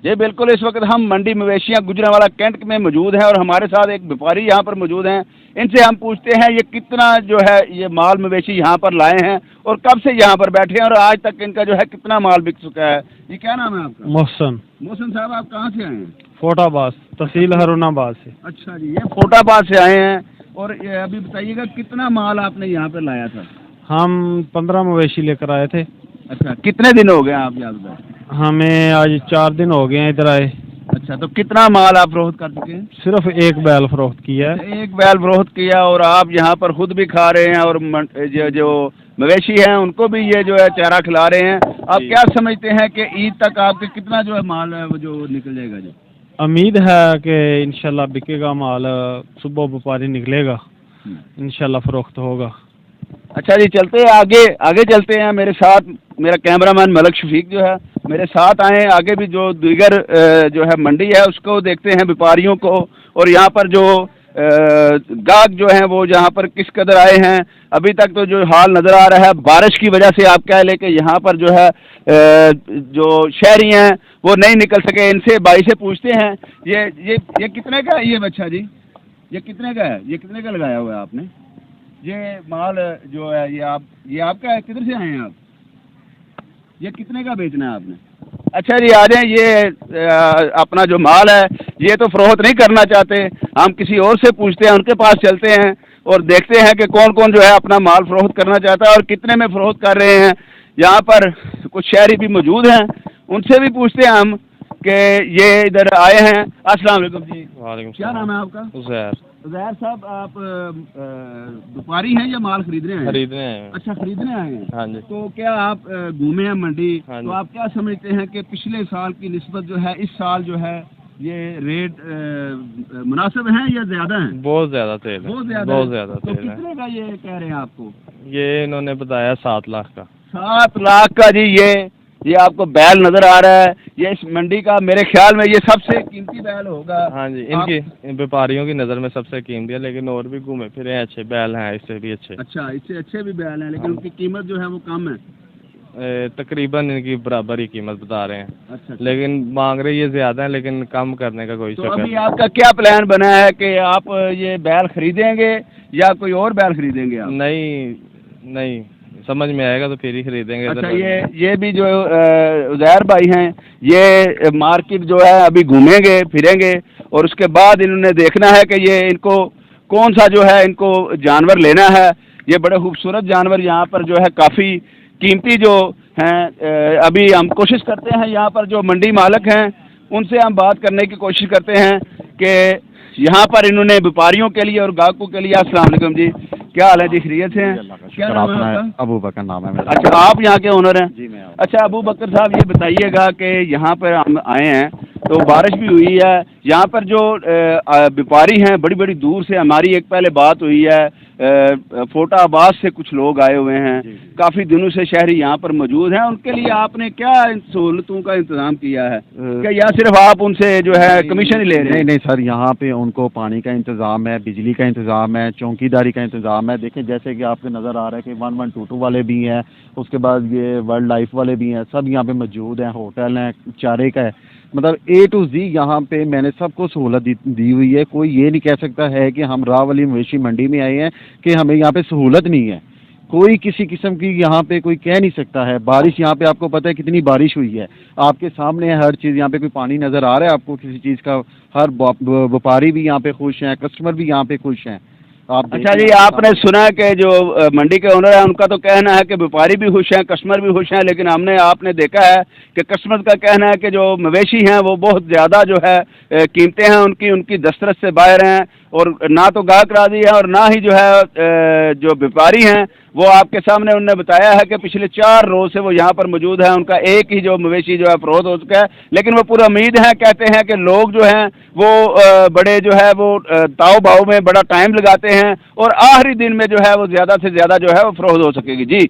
जी बिल्कुल, इस वक्त हम मंडी मवेशियाँ गुजरांवाला कैंट में मौजूद हैं और हमारे साथ एक व्यापारी यहाँ पर मौजूद हैं। इनसे हम पूछते हैं ये कितना जो है ये माल मवेशी यहाँ पर लाए हैं और कब से यहाँ पर बैठे हैं और आज तक इनका जो है कितना माल बिक चुका है। ये क्या नाम है आपका? मोहसन। मोहसन साहब, आप कहाँ से आए हैं? फोटाबाद, तहसील हरुणाबाद से। अच्छा जी, ये फोटाबाद से आए हैं। और ये अभी बताइएगा कितना माल आपने यहाँ पर लाया था? हम 15 मवेशी लेकर आए थे। अच्छा, कितने दिन हो गए आप यहाँ पर? हमें आज 4 दिन हो गए हैं इधर आए। अच्छा, तो कितना माल आप फरोख्त कर चुके हैं? सिर्फ एक बैल फरोख्त किया है। एक बैल फरोख्त किया और आप यहाँ पर खुद भी खा रहे हैं और जो मवेशी हैं उनको भी ये जो है चारा खिला रहे हैं। आप क्या समझते हैं कि ईद तक आपके कितना जो है माल है वो जो निकल जाएगा? जी उम्मीद है कि इंशाल्लाह बिकेगा माल, सुबह व्यापारी निकलेगा, इंशाल्लाह फरोख्त होगा। अच्छा जी, चलते हैं आगे चलते हैं। मेरे साथ मेरा कैमरामैन मलक शफीक जो है मेरे साथ आए। आगे भी जो दीगर जो है मंडी है उसको देखते हैं, व्यापारियों को, और यहाँ पर जो गाहक जो हैं वो यहाँ पर किस कदर आए हैं। अभी तक तो जो हाल नज़र आ रहा है बारिश की वजह से, आप कह लें कि यहाँ पर जो है जो शहरी हैं वो नहीं निकल सके। इनसे भाई से पूछते हैं ये कितने का है ये बच्चा जी? ये कितने का है? ये कितने का लगाया हुआ है आपने? ये माल जो है ये आपका है? किधर से आए हैं आप? ये कितने का बेचना है आपने? अच्छा जी, आ जाए। ये अपना जो माल है ये तो फरोख्त नहीं करना चाहते, हम किसी और से पूछते हैं, उनके पास चलते हैं और देखते हैं कि कौन कौन जो है अपना माल फरोख्त करना चाहता है और कितने में फरोख्त कर रहे हैं। यहाँ पर कुछ शहरी भी मौजूद हैं, उनसे भी पूछते हैं हम कि ये इधर आए हैं। अस्सलाम वालेकुम जी। वालेकुम। क्या नाम है आपका? उज़ैर। उज़ैर साहब, आप व्यापारी हैं या माल खरीदने आए हैं? खरीदने आए हैं। अच्छा, खरीदने आए हैं। हाँ जी। तो क्या आप घूमे हैं मंडी? हाँ जी। तो आप क्या समझते हैं कि पिछले साल की निस्बत जो है इस साल जो है ये रेट मुनासिब हैं या ज्यादा हैं? बहुत ज्यादा तेल है। बहुत ज्यादा तो तेल है। कितने का ये कह रहे हैं आपको? ये इन्होंने बताया 7 लाख का। 7 लाख का जी। ये आपको बैल नजर आ रहा है, ये इस मंडी का मेरे ख्याल में ये सबसे कीमती बैल होगा। हाँ जी, इनकी व्यापारियों की नज़र में सबसे कीमती है, लेकिन और भी घूमे फिरे अच्छे बैल हैं, इससे भी अच्छे। अच्छा, इससे अच्छे भी बैल हैं, लेकिन उनकी कीमत जो है वो कम है। तकरीबन इनकी बराबर ही कीमत बता रहे हैं। अच्छा, लेकिन मांग रहे ये ज्यादा है, लेकिन कम करने का कोई तो चक्कर अभी आपका क्या प्लान बना है कि आप ये बैल खरीदेंगे या कोई और बैल खरीदेंगे आप? नहीं, समझ में आएगा तो फिर ही खरीदेंगे। अच्छा, ये भी जो उज़ैर भाई हैं ये मार्केट जो है अभी घूमेंगे फिरेंगे और उसके बाद इन्होंने देखना है कि ये इनको कौन सा जो है इनको जानवर लेना है। ये बड़े खूबसूरत जानवर यहाँ पर जो है काफ़ी कीमती जो हैं। अभी हम कोशिश करते हैं यहाँ पर जो मंडी मालिक हैं उनसे हम बात करने की कोशिश करते हैं कि यहाँ पर इन्होंने व्यापारियों के लिए और ग्राहकों के लिए। अस्सलाम वालेकुम जी, क्या हाल है जी? खैरियत से हैं? क्या नाम है आपका? अबू बकर नाम है मेरा। अच्छा, आप यहाँ के ओनर हैं? जी, मैं। अच्छा अबू बकर साहब, ये बताइएगा कि यहाँ पर हम आए हैं तो बारिश भी हुई है, यहाँ पर जो व्यापारी हैं बड़ी बड़ी दूर से, हमारी एक पहले बात हुई है फोटाबाद से कुछ लोग आए हुए हैं, काफ़ी दिनों से शहरी यहाँ पर मौजूद हैं, उनके लिए आपने क्या सहूलतों का इंतजाम किया है? क्या या सिर्फ आप उनसे जो है कमीशन ही ले रहे हैं? नहीं सर, यहाँ पे उनको पानी का इंतज़ाम है, बिजली का इंतज़ाम है, चौकीदारी का इंतज़ाम है। देखें जैसे कि आपको नज़र आ रहा है कि 1122 वाले भी हैं, उसके बाद ये वर्ल्ड लाइफ वाले भी हैं, सब यहाँ पे मौजूद हैं, होटल हैं, चारे का है, मतलब A to Z यहाँ पे मैंने सबको सहूलत दी हुई है। कोई ये नहीं कह सकता है कि हम राह वाली मवेशी मंडी में आए हैं कि हमें यहाँ पे सहूलत नहीं है। कोई किसी किस्म की यहाँ पे कोई कह नहीं सकता है। बारिश यहाँ पे आपको पता है कितनी बारिश हुई है, आपके सामने है हर चीज़। यहाँ पे कोई पानी नज़र आ रहा है आपको किसी चीज़ का? हर व्यापारी भी यहाँ पे खुश हैं, कस्टमर भी यहाँ पे खुश हैं। अच्छा जी, आपने सुना है कि जो मंडी के ओनर है उनका तो कहना है कि व्यापारी भी खुश हैं, कस्टमर भी खुश हैं, लेकिन आपने देखा है कि कस्टमर का कहना है कि जो मवेशी हैं वो बहुत ज़्यादा जो है कीमतें हैं उनकी दस्तरस से बाहर हैं, और ना तो गाहक राजी है और ना ही जो है जो व्यापारी हैं वो आपके सामने उन्होंने बताया है कि पिछले 4 रोज़ से वो यहाँ पर मौजूद है, उनका एक ही जो मवेशी जो है फरोख्त हो चुका है। लेकिन वो पूरा उम्मीद है, कहते हैं कि लोग जो हैं वो बड़े जो है वो ताव भाव में बड़ा टाइम लगाते हैं और आखिरी दिन में जो है वो ज़्यादा से ज़्यादा जो है वो फरोख्त हो सकेगी। जी।